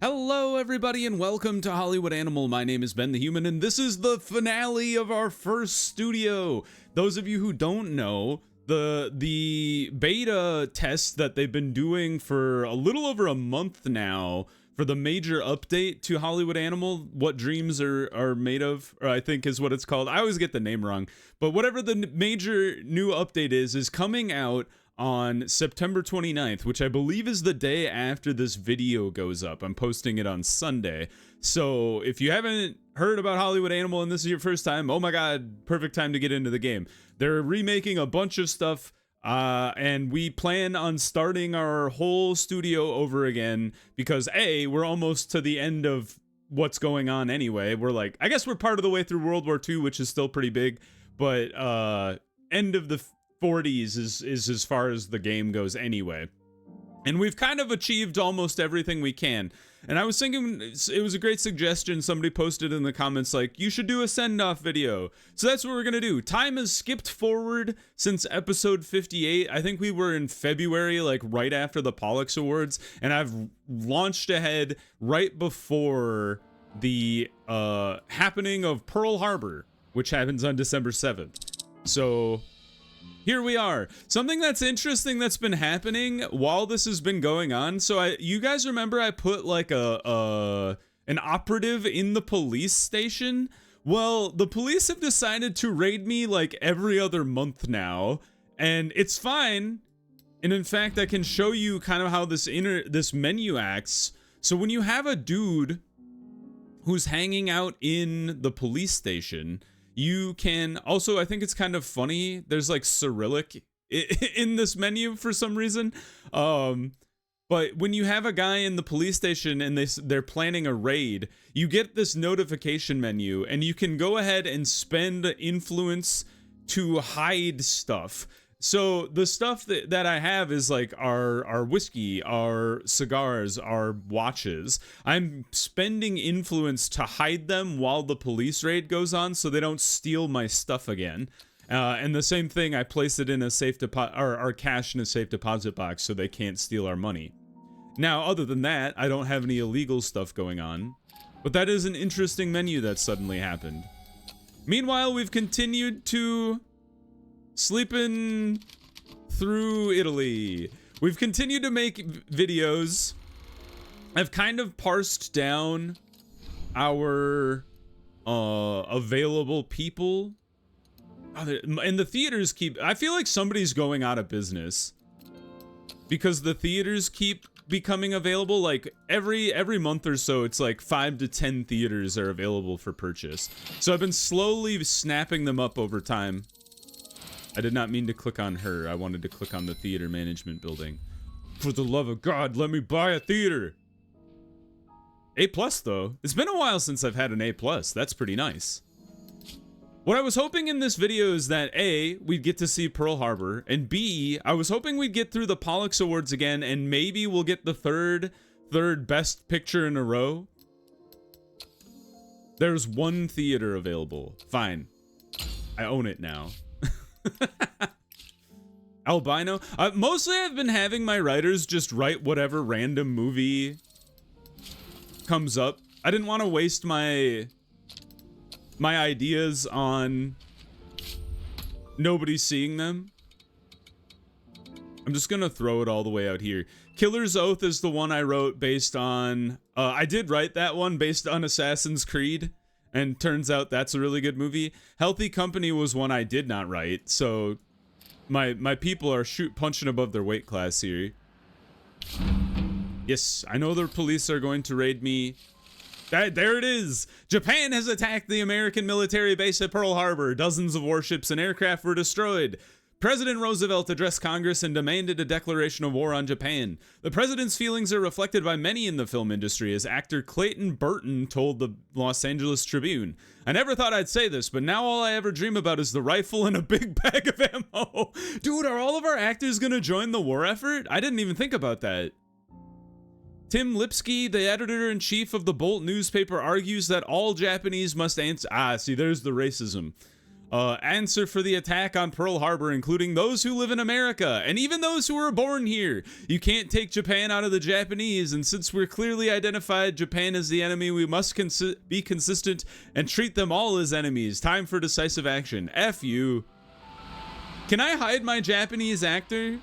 Hello everybody and welcome to Hollywood Animal. My name is Ben the Human and this is the finale of our first studio. Those of you who don't know, the beta test that they've been doing for a little over a month now for the major update to Hollywood Animal, What Dreams Are Made Of, or I think is what it's called. I always get the name wrong, but whatever the major new update is coming out on September 29th, which I believe is the day after this video goes up. I'm posting it on Sunday. So if you haven't heard about Hollywood Animal and this is your first time, oh my god, perfect time to get into the game. They're remaking a bunch of stuff, and we plan on starting our whole studio over again because A, we're almost to the end of what's going on anyway. We're like, I guess we're part of the way through World War II, which is still pretty big, but end of the 40s is as far as the game goes anyway. And we've kind of achieved almost everything we can. And I was thinking it was a great suggestion. Somebody posted in the comments like, you should do a send-off video. So that's what we're going to do. Time has skipped forward since episode 58. I think we were in February, like right after the Pollux Awards. And I've launched ahead right before the happening of Pearl Harbor, which happens on December 7th. So here we are. Something that's interesting that's been happening while this has been going on. So you guys remember I put like an operative in the police station? Well, the police have decided to raid me like every other month now, and it's fine. And in fact, I can show you kind of how this menu acts. So when you have a dude who's hanging out in the police station, you can also, I think it's kind of funny, there's like Cyrillic in this menu for some reason. But when you have a guy in the police station and they're planning a raid, you get this notification menu and you can go ahead and spend influence to hide stuff. So the stuff that I have is like our whiskey, our cigars, our watches. I'm spending influence to hide them while the police raid goes on so they don't steal my stuff again. And the same thing, I place it in a safe deposit, or our cash in a safe deposit box so they can't steal our money. Now, other than that, I don't have any illegal stuff going on. But that is an interesting menu that suddenly happened. Meanwhile, we've continued to sleeping through Italy. We've continued to make videos. I've kind of parsed down our available people. And the theaters I feel like somebody's going out of business because the theaters keep becoming available. Like every month or so, it's like 5 to 10 theaters are available for purchase. So I've been slowly snapping them up over time. I did not mean to click on her. I wanted to click on the theater management building. For the love of God, let me buy a theater. A+, though. It's been a while since I've had an A+. That's pretty nice. What I was hoping in this video is that A, we'd get to see Pearl Harbor, and B, I was hoping we'd get through the Pollux Awards again, and maybe we'll get the third best picture in a row. There's one theater available. Fine. I own it now. Albino. Mostly I've been having my writers just write whatever random movie comes up. I didn't want to waste my ideas on nobody seeing them. I'm just gonna throw it all the way out here. Killer's Oath is the one I wrote based on I did write that one based on Assassin's Creed. And turns out that's a really good movie. Healthy Company was one I did not write, so my people are punching above their weight class here. Yes, I know the police are going to raid me. There it is! Japan has attacked the American military base at Pearl Harbor. Dozens of warships and aircraft were destroyed. President Roosevelt addressed Congress and demanded a declaration of war on Japan. The president's feelings are reflected by many in the film industry, as actor Clayton Burton told the Los Angeles Tribune. I never thought I'd say this, but now all I ever dream about is the rifle and a big bag of ammo. Dude, are all of our actors gonna join the war effort? I didn't even think about that. Tim Lipsky, the editor-in-chief of the Bolt newspaper, argues that all Japanese must answer... see, there's the racism. answer for the attack on Pearl Harbor, including those who live in America and even those who were born here. You can't take Japan out of the Japanese, and since we're clearly identified Japan as the enemy, we must be consistent and treat them all as enemies. Time for decisive action. F you. Can I hide my Japanese actor?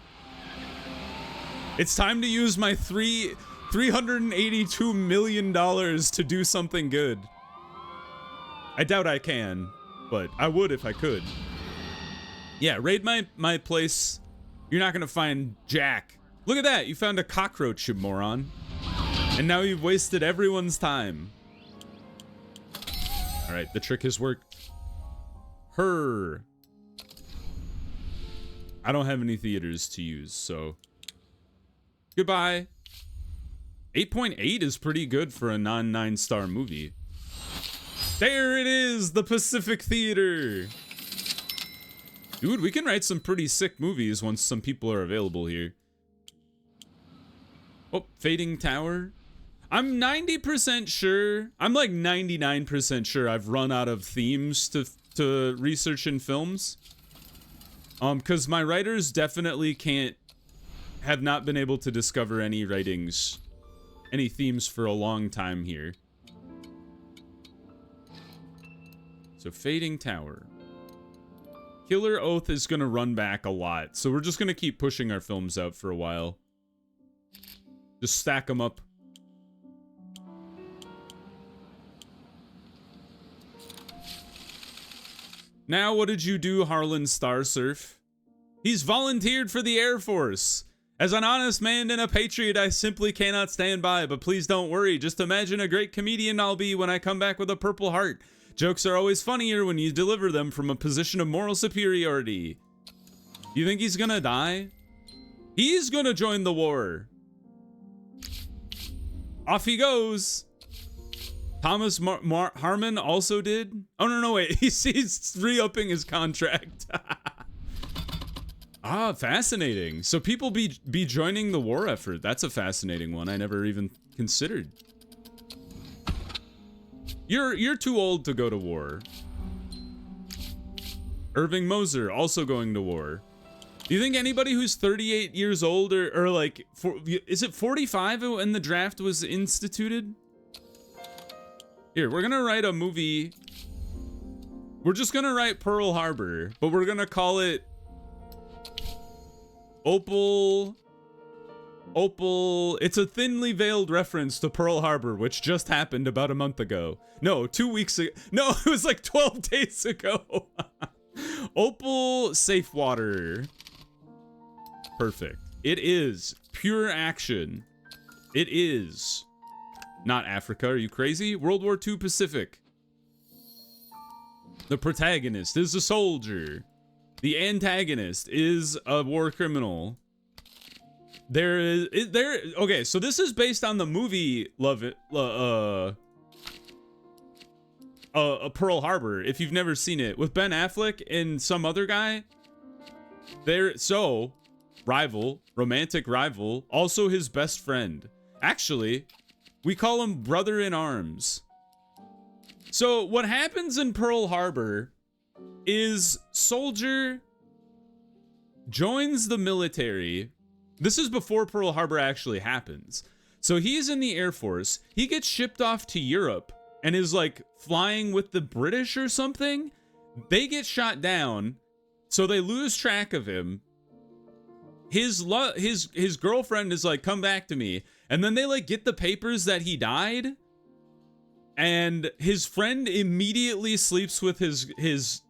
It's time to use my $382 million to do something good. I doubt I can, but I would if I could. Yeah, raid my place. You're not gonna find Jack. Look at that, you found a cockroach, you moron. And now you've wasted everyone's time. All right, the trick has worked. Her. I don't have any theaters to use, so goodbye. 8.8 is pretty good for a non-9-star movie. There it is, the Pacific Theater. Dude, we can write some pretty sick movies once some people are available here. Oh, Fading Tower. I'm 90% sure, I'm like 99% sure I've run out of themes to research in films. Because my writers definitely have not been able to discover any themes for a long time here. So Fading Tower. Killer Oath is gonna run back a lot, so we're just gonna keep pushing our films out for a while. Just stack them up. Now what did you do, Harlan Starsurf? He's volunteered for the Air Force. As an honest man and a patriot, I simply cannot stand by, but please don't worry. Just imagine a great comedian I'll be when I come back with a Purple Heart. Jokes are always funnier when you deliver them from a position of moral superiority. You think he's gonna die? He's gonna join the war. Off he goes. Thomas Harmon also did. Oh, no, wait. He's re-upping his contract. Ah, fascinating. So people be joining the war effort. That's a fascinating one. I never even considered. You're too old to go to war. Irving Moser also going to war. Do you think anybody who's 38 years old or like, is it 45 when the draft was instituted? Here, we're gonna write a movie. We're just gonna write Pearl Harbor, but we're gonna call it Opal. It's a thinly veiled reference to Pearl Harbor, which just happened about a month ago. No, 2 weeks ago. No, it was like 12 days ago. Opal Safe Water. Perfect. It is pure action. It is not Africa. Are you crazy? World War II Pacific. The protagonist is a soldier. The antagonist is a war criminal. Okay, so this is based on the movie Pearl Harbor, if you've never seen it, with Ben Affleck and some other guy. Romantic rival, also his best friend. Actually, we call him brother in arms. So what happens in Pearl Harbor is soldier joins the military. This is before Pearl Harbor actually happens. So he's in the Air Force. He gets shipped off to Europe and is like flying with the British or something. They get shot down, so they lose track of him. His girlfriend is like, come back to me. And then they like get the papers that he died. And his friend immediately sleeps with his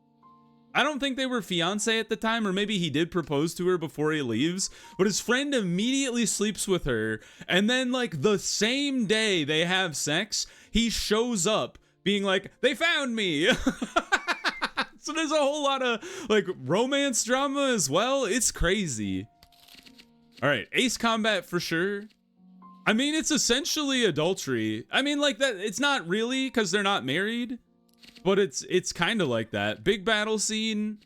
I don't think they were fiancé at the time, or maybe he did propose to her before he leaves, but his friend immediately sleeps with her, and then like the same day they have sex, he shows up being like, they found me. So there's a whole lot of like romance drama as well. It's crazy. All right, ace combat for sure. I mean, it's essentially adultery. I mean, like that, it's not really because they're not married. But it's kind of like that. Big battle scene.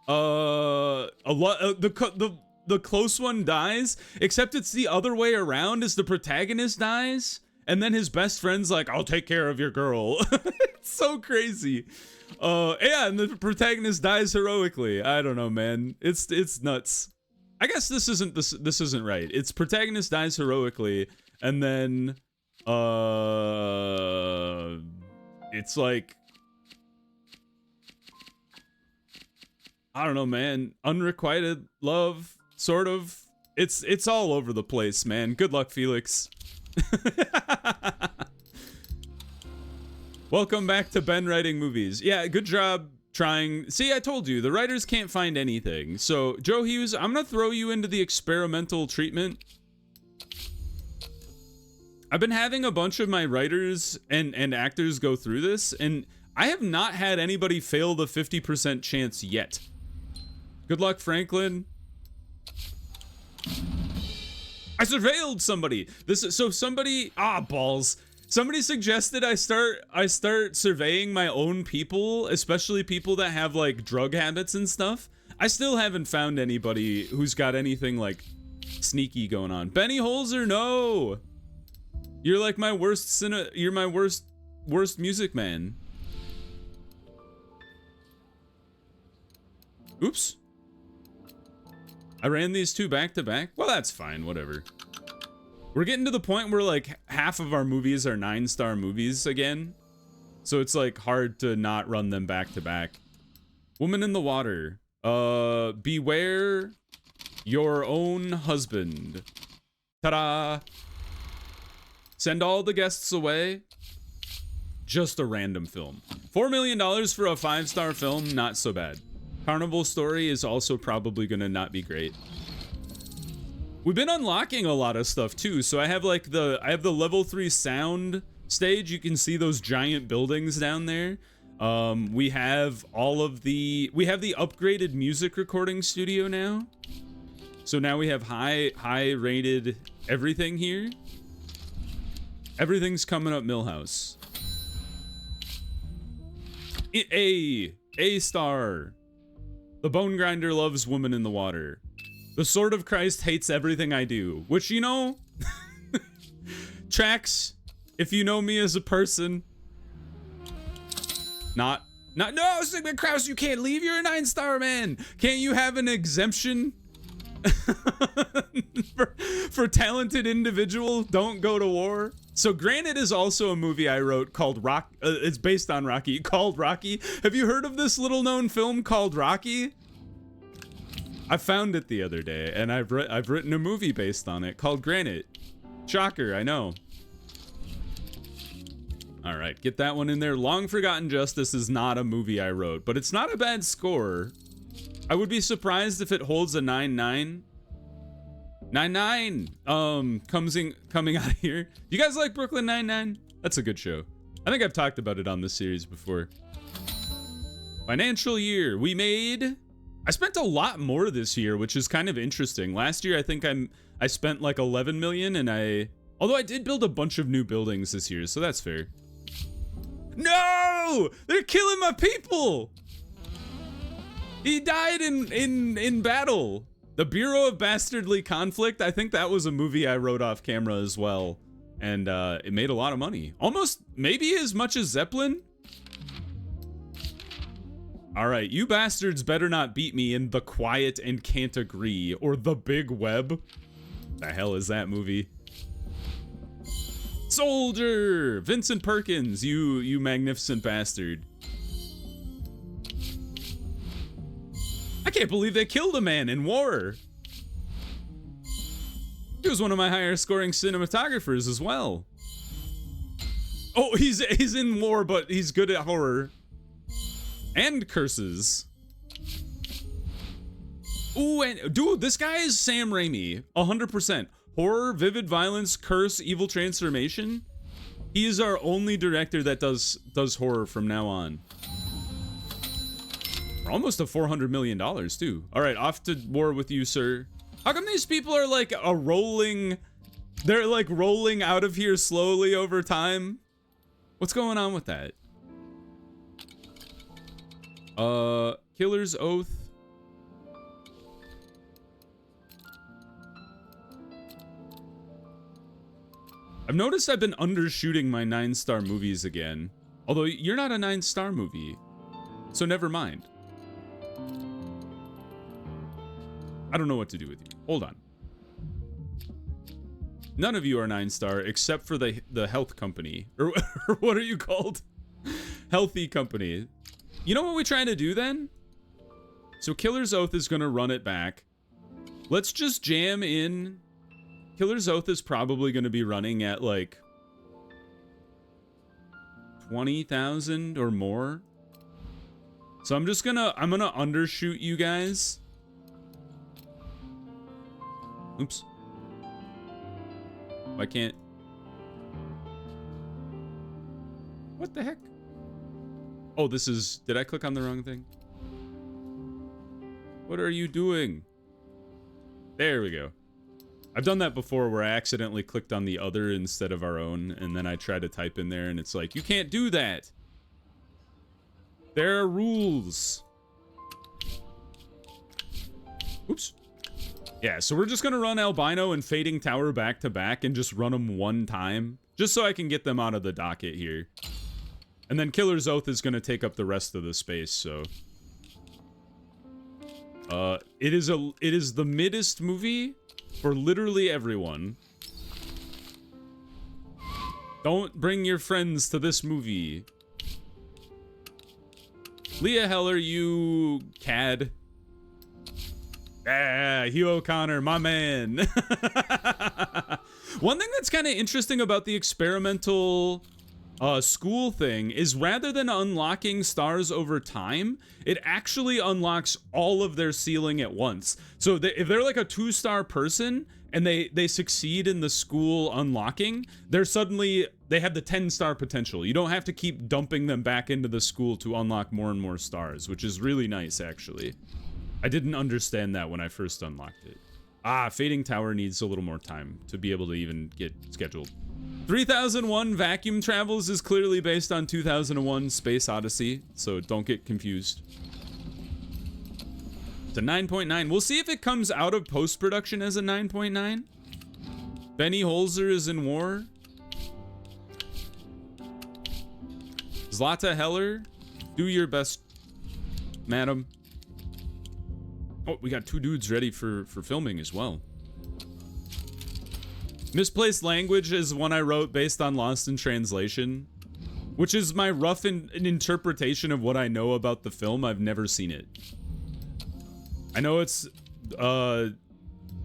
A lot. The close one dies, except it's the other way around. As the protagonist dies, and then his best friend's like, I'll take care of your girl. It's so crazy. Yeah, and the protagonist dies heroically. I don't know, man. It's nuts. I guess this isn't right. It's protagonist dies heroically, and then it's like, I don't know, man. Unrequited love, sort of. It's all over the place, man. Good luck, Felix. Welcome back to Ben writing movies. Yeah, good job trying. See, I told you, the writers can't find anything. So, Joe Hughes, I'm gonna throw you into the experimental treatment. I've been having a bunch of my writers and actors go through this, and I have not had anybody fail the 50% chance yet. Good luck, Franklin. I surveilled somebody. Balls. Somebody suggested I start surveying my own people, especially people that have like drug habits and stuff. I still haven't found anybody who's got anything like sneaky going on. Benny Holzer, no. You're like my worst you're my worst music man. Oops. I ran these two back to back. Well, that's fine, whatever. We're getting to the point where like half of our movies are 9-star movies again. So it's like hard to not run them back to back. Woman in the Water. Beware your own husband. Ta-da! Send all the guests away. Just a random film. $4 million for a 5-star film, not so bad. Carnival Story is also probably gonna not be great. We've been unlocking a lot of stuff too, so I have like I have the level 3 sound stage. You can see those giant buildings down there. We have the upgraded music recording studio now. So now we have high rated everything here. Everything's coming up Millhouse. A star. The Bone Grinder loves Woman in the Water. The Sword of Christ hates everything I do, which, you know, tracks, if you know me as a person. No, Sigmund Kraus, you can't leave, you're a 9-star man. Can't you have an exemption? for talented individual, don't go to war. So Granite is also a movie I wrote called it's based on Rocky, called Rocky. Have you heard of this little known film called Rocky? I found it the other day, and I've written a movie based on it called Granite. Shocker, I know. All right, get that one in there. Long Forgotten Justice is not a movie I wrote, but it's not a bad score. I would be surprised if it holds a 9.9. 9.9 coming out of here. You guys like Brooklyn Nine-Nine? That's a good show. I think I've talked about it on this series before. Financial year, I spent a lot more this year, which is kind of interesting. Last year, I think I spent like 11 million, and although I did build a bunch of new buildings this year, so that's fair. No! They're killing my people! He died in battle. The Bureau of Bastardly Conflict, I think that was a movie I wrote off camera as well. And it made a lot of money. Almost, maybe as much as Zeppelin? All right, you bastards better not beat me in The Quiet and Can't Agree, or The Big Web. The hell is that movie? Soldier! Vincent Perkins, you magnificent bastard. I can't believe they killed a man in war. He was one of my higher scoring cinematographers as well. Oh, he's in war, but he's good at horror. And curses. Ooh, and dude, this guy is Sam Raimi, 100%. Horror, vivid violence, curse, evil transformation. He is our only director that does horror from now on. We're almost at $400 million too. All right, off to war with you, sir. How come these people are like they're like rolling out of here slowly over time? What's going on with that? Killer's Oath. I've noticed I've been undershooting my 9-star movies again. Although you're not a 9-star movie, so never mind. I don't know what to do with you. Hold on. None of you are 9-star except for the health company. Or what are you called? Healthy company. You know what we're trying to do then? So Killer's Oath is going to run it back. Let's just jam in. Killer's Oath is probably going to be running at like 20,000 or more. So I'm gonna undershoot you guys. Oops. I can't. What the heck? Oh, this is, did I click on the wrong thing? What are you doing? There we go. I've done that before where I accidentally clicked on the other instead of our own, and then I try to type in there and it's like, you can't do that. There are rules. Oops. Yeah, so we're just gonna run Albino and Fading Tower back to back and just run them one time, just so I can get them out of the docket here. And then Killer's Oath is gonna take up the rest of the space, so. It is the middest movie for literally everyone. Don't bring your friends to this movie. Leah Heller, you cad. Ah, Hugh O'Connor, my man. One thing that's kind of interesting about the experimental school thing is rather than unlocking stars over time, it actually unlocks all of their ceiling at once. So if they're like a 2-star person and they succeed in the school unlocking, they have the 10-star potential. You don't have to keep dumping them back into the school to unlock more and more stars, which is really nice, actually. I didn't understand that when I first unlocked it. Ah, Fading Tower needs a little more time to be able to even get scheduled. 3001 Vacuum Travels is clearly based on 2001 Space Odyssey, so don't get confused. It's a 9.9. We'll see if it comes out of post-production as a 9.9. Benny Holzer is in war. Zlata Heller, do your best, madam. Oh, we got 2 dudes ready for filming as well. Misplaced Language is one I wrote based on Lost in Translation, which is my rough interpretation of what I know about the film. I've never seen it. I know it's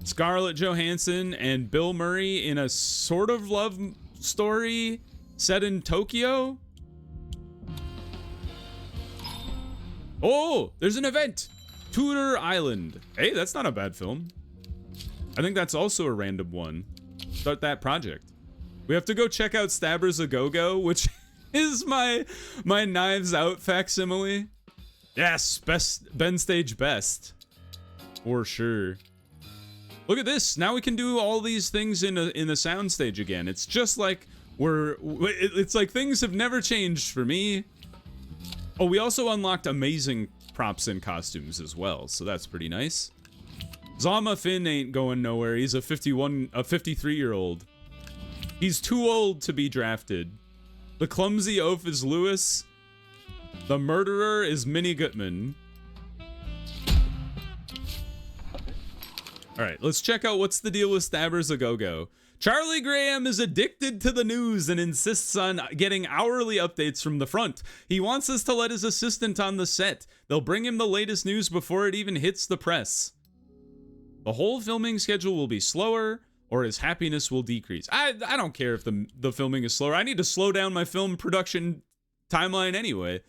Scarlett Johansson and Bill Murray in a sort of love story set in Tokyo. Oh, there's an event! Tudor Island. Hey, that's not a bad film. I think that's also a random one. Start that project. We have to go check out Stabbers A Go-Go, which is my Knives Out facsimile. Yes, best Ben Stage best. For sure. Look at this. Now we can do all these things in a soundstage again. It's just like it's like things have never changed for me. Oh, we also unlocked amazing props and costumes as well, so that's pretty nice. Zama Finn ain't going nowhere. He's a 53-year-old. He's too old to be drafted. The clumsy oaf is Lewis. The murderer is Minnie Gutman. All right, let's check out what's the deal with Stabbers A Go-Go. Charlie Graham is addicted to the news and insists on getting hourly updates from the front. He wants us to let his assistant on the set. They'll bring him the latest news before it even hits the press. The whole filming schedule will be slower, or his happiness will decrease. I don't care if the filming is slower. I need to slow down my film production timeline anyway.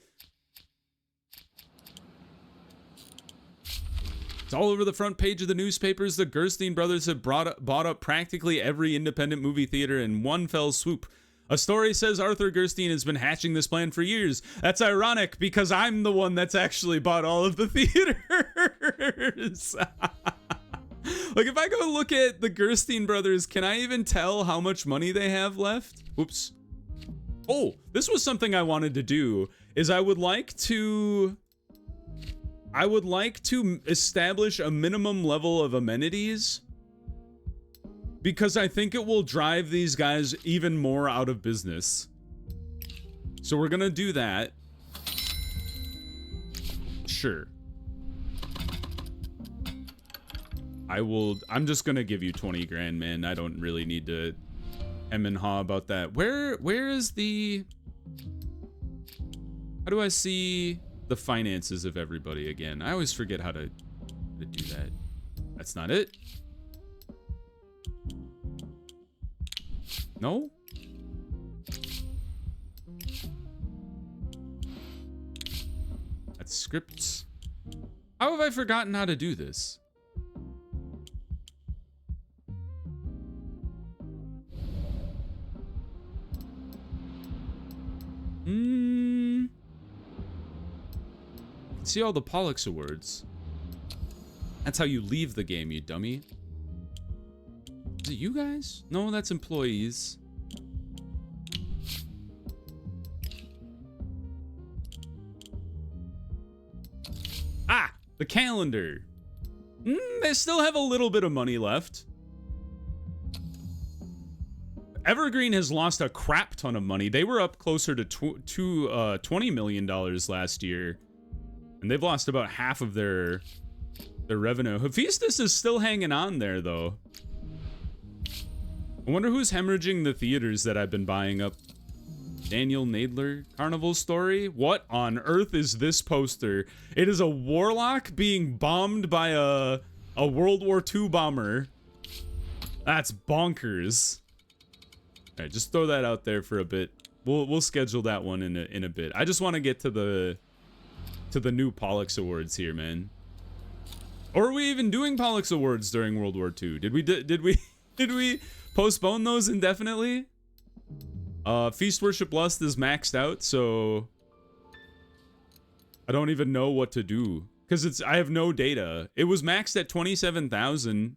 It's all over the front page of the newspapers. The Gerstein brothers have bought up practically every independent movie theater in one fell swoop. A story says Arthur Gerstein has been hatching this plan for years. That's ironic because I'm the one that's actually bought all of the theaters. Like, if I go look at the Gerstein brothers, can I even tell how much money they have left? Oops. Oh, this was something I wanted to do, is I would like to establish a minimum level of amenities because I think it will drive these guys even more out of business. So we're gonna do that. Sure. I'm just gonna give you 20 grand, man. I don't really need to hem and haw about that. Where is the... How do I see the finances of everybody again? I always forget how to do that. That's not it. No? That's scripts. How have I forgotten how to do this? See all the Pollux Awards. That's how you leave the game, you dummy. Is it you guys? No, that's employees. Ah, the calendar. They still have a little bit of money left. Evergreen has lost a crap ton of money. They were up closer to $20 million last year. And they've lost about half of their revenue. Hephaestus is still hanging on there, though. I wonder who's hemorrhaging the theaters that I've been buying up. Daniel Nadler, Carnival Story? What on earth is this poster? It is a warlock being bombed by a World War II bomber. That's bonkers. All right, just throw that out there for a bit. We'll schedule that one in a bit. I just want to get to the new Pollux Awards here, man. Or are we even doing Pollux Awards during World War II? Did we postpone those indefinitely? Feast Worship Lust is maxed out, so I don't even know what to do because I have no data. It was maxed at 27,000.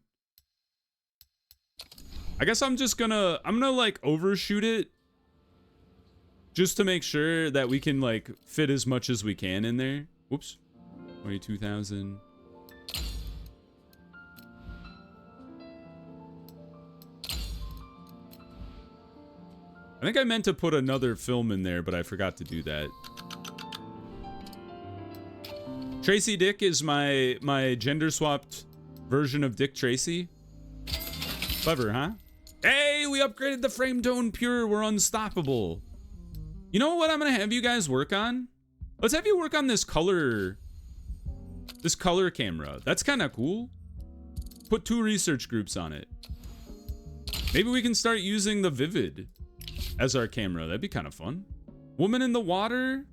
I guess I'm gonna like overshoot it just to make sure that we can like fit as much as we can in there. Whoops. 22,000. I think I meant to put another film in there, but I forgot to do that. Tracy Dick is my gender swapped version of Dick Tracy. Clever, huh? Hey, we upgraded the frame tone pure. We're unstoppable. You know what I'm gonna have you guys work on? Let's have you work on this color camera. That's kind of cool. Put 2 research groups on it. Maybe we can start using the Vivid as our camera. That'd be kind of fun. Woman in the water.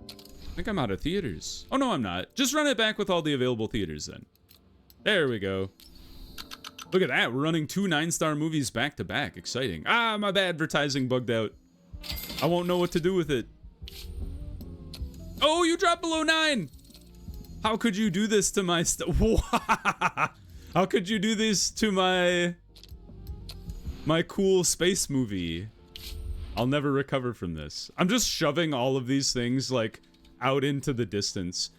I think I'm out of theaters. Oh, no, I'm not. Just run it back with all the available theaters then. There we go. Look at that. We're running 2 9-star movies back to back. Exciting. Ah, my bad. Advertising bugged out. I won't know what to do with it. Oh, you dropped below 9. How could you do this to my How could you do this to my cool space movie? I'll never recover from this. I'm just shoving all of these things like out into the distance.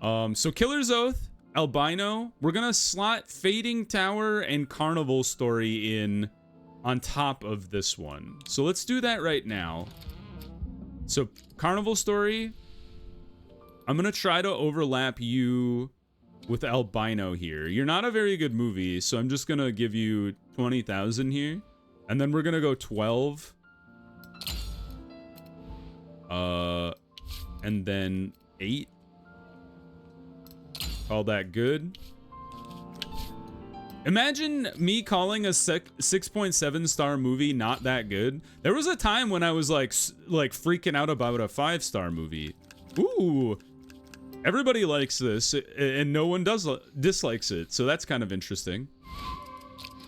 So Killer's Oath, Albino. We're gonna slot Fading Tower and Carnival Story in on top of this one. So let's do that right now. So Carnival Story, I'm gonna try to overlap you with Albino here. You're not a very good movie, so I'm just gonna give you 20,000 here. And then we're gonna go 12. And then 8. Call that good. Imagine me calling a 6.7 star movie not that good. There was a time when I was like freaking out about a 5-star movie. Ooh. Everybody likes this, and no one dislikes it, so that's kind of interesting.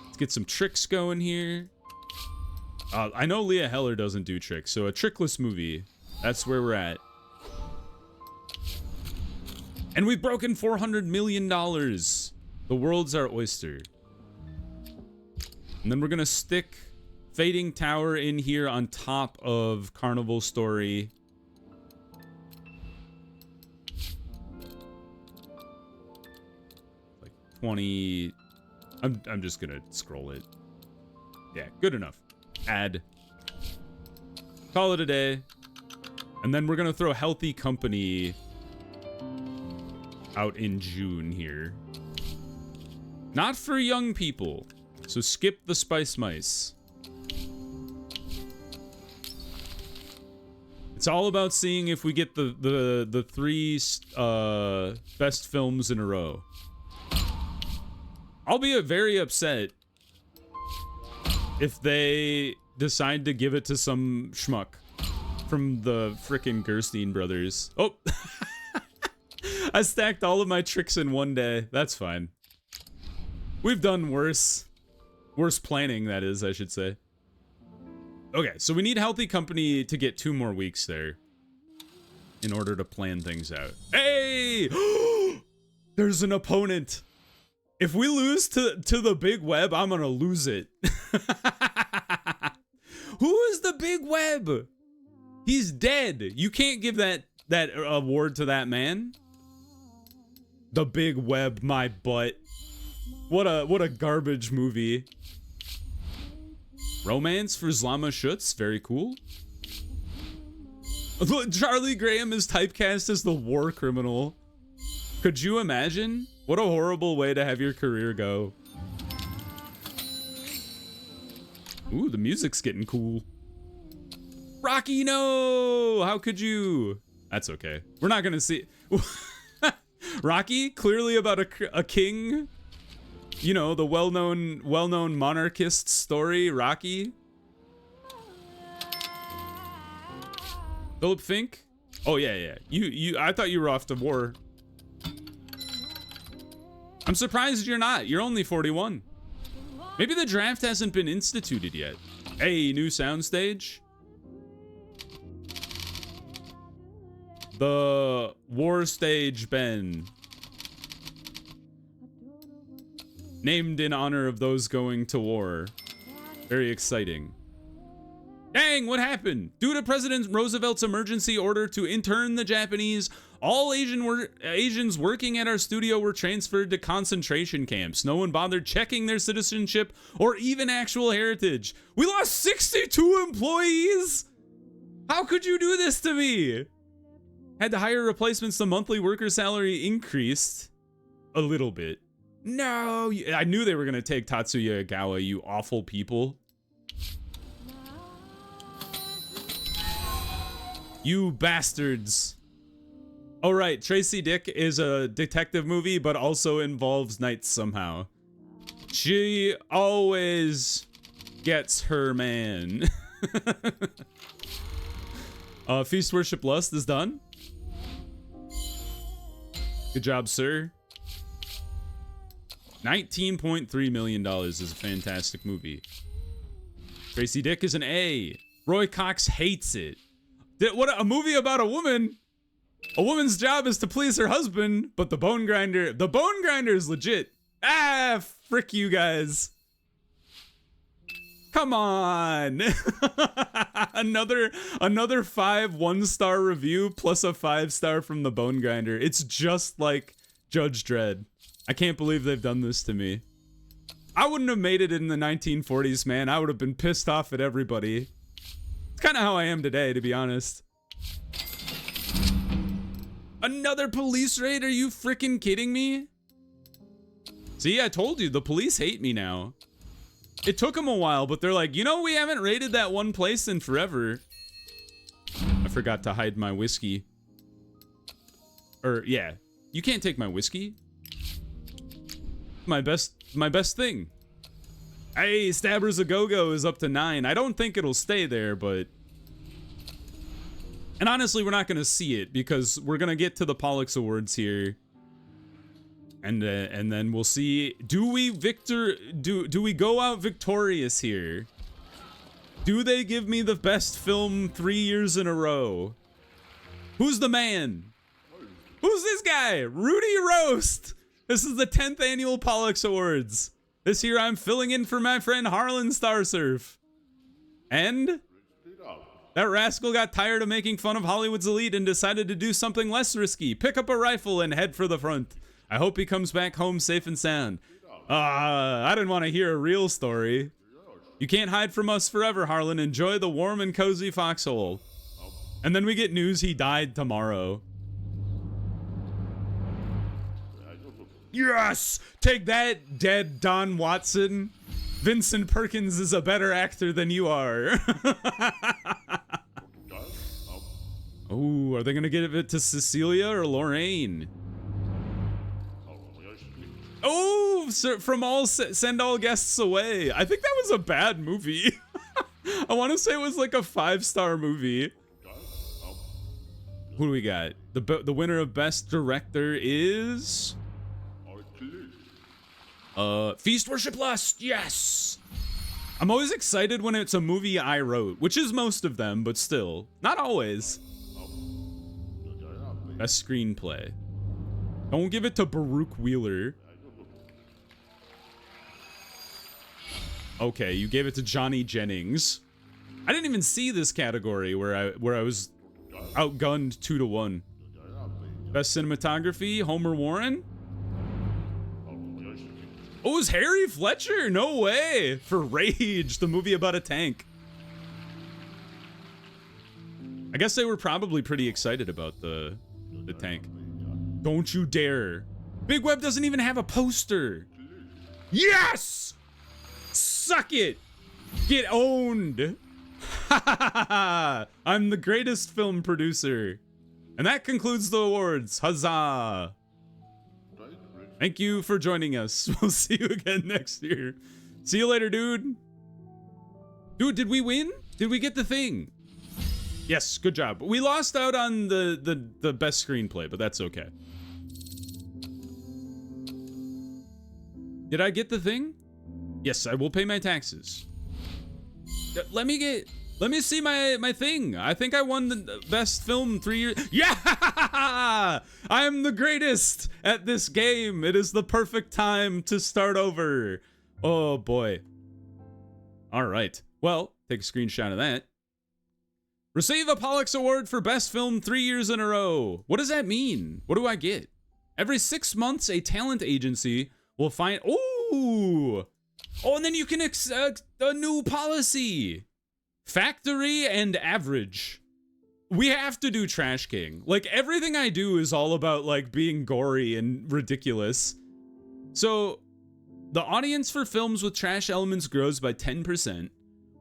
Let's get some tricks going here. I know Leah Heller doesn't do tricks, so a trickless movie. That's where we're at. And we've broken $400 million. The world's our oyster. And then we're gonna stick Fading Tower in here on top of Carnival Story. 20. I'm just gonna scroll it. Yeah, good enough. Add. Call it a day. And then we're gonna throw Healthy Company out in June here. Not for young people. So skip the Spice Mice. It's all about seeing if we get the three best films in a row. I'll be very upset if they decide to give it to some schmuck from the frickin' Gerstein brothers. Oh, I stacked all of my tricks in one day. That's fine. We've done worse. Worse planning, that is, I should say. Okay, so we need Healthy Company to get 2 more weeks there in order to plan things out. Hey! There's an opponent. If we lose to the Big Web, I'm gonna lose it. Who is the Big Web? He's dead. You can't give that award to that man. The Big Web, my butt. What a garbage movie. Romance for Zlama Schutz, very cool. Charlie Graham is typecast as the war criminal. Could you imagine? What a horrible way to have your career go. Ooh, the music's getting cool. Rocky, no! How could you? That's okay. We're not gonna see... Rocky, clearly about a king. You know, the well-known monarchist story, Rocky. Philip Fink? Oh yeah. I thought you were off to war. I'm surprised you're not. You're only 41. Maybe the draft hasn't been instituted yet. Hey, new soundstage. The war stage, Ben. Named in honor of those going to war. Very exciting. Dang, what happened? Due to President Roosevelt's emergency order to intern the Japanese, all Asians working at our studio were transferred to concentration camps. No one bothered checking their citizenship or even actual heritage. We lost 62 employees? How could you do this to me? Had to hire replacements. The monthly worker salary increased a little bit. No, I knew they were going to take Tatsuya Egawa, you awful people. You bastards. Oh, right. Tracy Dick is a detective movie, but also involves knights somehow. She always gets her man. Feast, Worship, Lust is done. Good job, sir. $19.3 million is a fantastic movie. Tracy Dick is an A. Roy Cox hates it. What a movie about a woman. A woman's job is to please her husband, but the bone grinder is legit. Ah, frick you guys. Come on. another 5 1-star review plus a 5-star from the bone grinder. It's just like Judge Dredd. I can't believe they've done this to me. I wouldn't have made it in the 1940s, man. I would have been pissed off at everybody. It's kind of how I am today, to be honest. Another police raid? Are you freaking kidding me? See, I told you, the police hate me now. It took them a while, but they're like, you know, we haven't raided that one place in forever. I forgot to hide my whiskey. Yeah. You can't take my whiskey. My best thing. Hey, Stabbers a Go-Go is up to 9. I don't think it'll stay there, but... And honestly, we're not going to see it because we're going to get to the Pollux Awards here. And then we'll see, do we go out victorious here? Do they give me the best film 3 years in a row? Who's the man? Who's this guy? Rudy Roast. This is the 10th annual Pollux Awards. This year I'm filling in for my friend Harlan Starsurf. And that rascal got tired of making fun of Hollywood's elite and decided to do something less risky. Pick up a rifle and head for the front. I hope he comes back home safe and sound. I didn't want to hear a real story. You can't hide from us forever, Harlan. Enjoy the warm and cozy foxhole. And then we get news he died tomorrow. Yes! Take that, dead Don Watson. Vincent Perkins is a better actor than you are. Oh, are they gonna give it to Cecilia or Lorraine? Oh, sir, from all send all guests away. I think that was a bad movie. I want to say it was like a 5-star movie. Who do we got? The winner of Best Director is Feast Worship Lust. Yes. I'm always excited when it's a movie I wrote, which is most of them, but still, not always. Best Screenplay. Don't give it to Baruch Wheeler. Okay, you gave it to Johnny Jennings. I didn't even see this category where I was outgunned 2-1. Best Cinematography, Homer Warren. Oh, it was Harry Fletcher. No way. For Rage, the movie about a tank. I guess they were probably pretty excited about the tank. Don't you dare. Big Web doesn't even have a poster. Yes! Suck it! Get owned! I'm the greatest film producer. And that concludes the awards. Huzzah! Thank you for joining us. We'll see you again next year. See you later, dude. Dude, did we win? Did we get the thing? Yes, good job. We lost out on the best screenplay, but that's okay. Did I get the thing? Yes, I will pay my taxes. Let me see my thing. I think I won the best film 3 years. Yeah! I am the greatest at this game. It is the perfect time to start over. Oh boy. All right. Well, take a screenshot of that. Receive a Pollux Award for best film 3 years in a row. What does that mean? What do I get? Every 6 months, a talent agency will find. Ooh. Oh, and then you can accept a new policy. Factory and average. We have to do Trash King. Like, everything I do is all about, like, being gory and ridiculous. So, the audience for films with trash elements grows by 10%.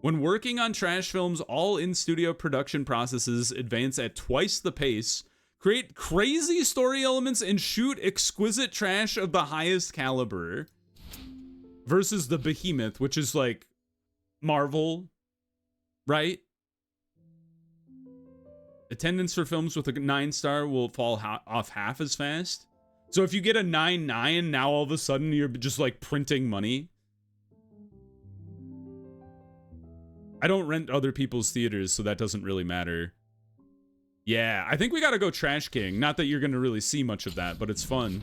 When working on trash films, all in-studio production processes advance at twice the pace, create crazy story elements, and shoot exquisite trash of the highest caliber. Versus the behemoth, which is like Marvel, right? Attendance for films with a 9-star will fall off half as fast. So if you get a 9.9, now all of a sudden you're just like printing money. I don't rent other people's theaters, so that doesn't really matter. Yeah, I think we gotta go Trash King. Not that you're gonna really see much of that, but it's fun.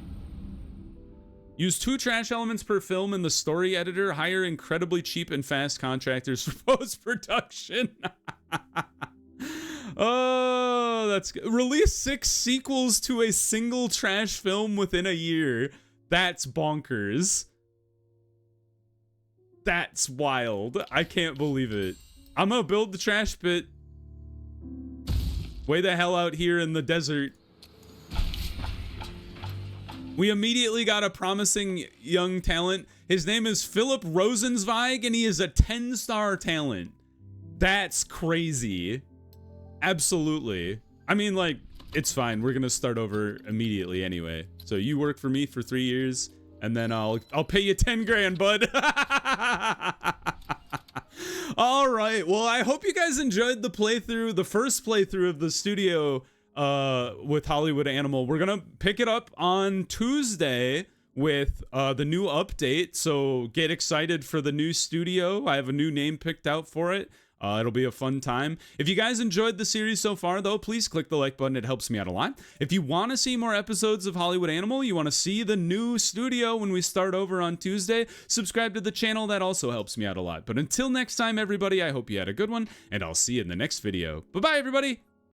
Use 2 trash elements per film in the story editor. Hire incredibly cheap and fast contractors for post-production. Oh, that's good. Release 6 sequels to a single trash film within a year. That's bonkers. That's wild. I can't believe it. I'm gonna build the trash pit. Way the hell out here in the desert. We immediately got a promising young talent. His name is Philip Rosenzweig, and he is a 10-star talent. That's crazy. Absolutely. I mean, like, it's fine. We're gonna start over immediately anyway. So you work for me for 3 years, and then I'll pay you 10 grand, bud. All right. Well, I hope you guys enjoyed the playthrough, the first playthrough of the studio with Hollywood Animal. We're gonna pick it up on Tuesday with the new update, so get excited for the new studio. I have a new name picked out for it. It'll be a fun time. If you guys enjoyed the series so far, though, please click the like button. It helps me out a lot. If you want to see more episodes of Hollywood Animal, you want to see the new studio when we start over on Tuesday, subscribe to the channel. That also helps me out a lot. But until next time, everybody, I hope you had a good one, and I'll see you in the next video. Bye-bye, everybody!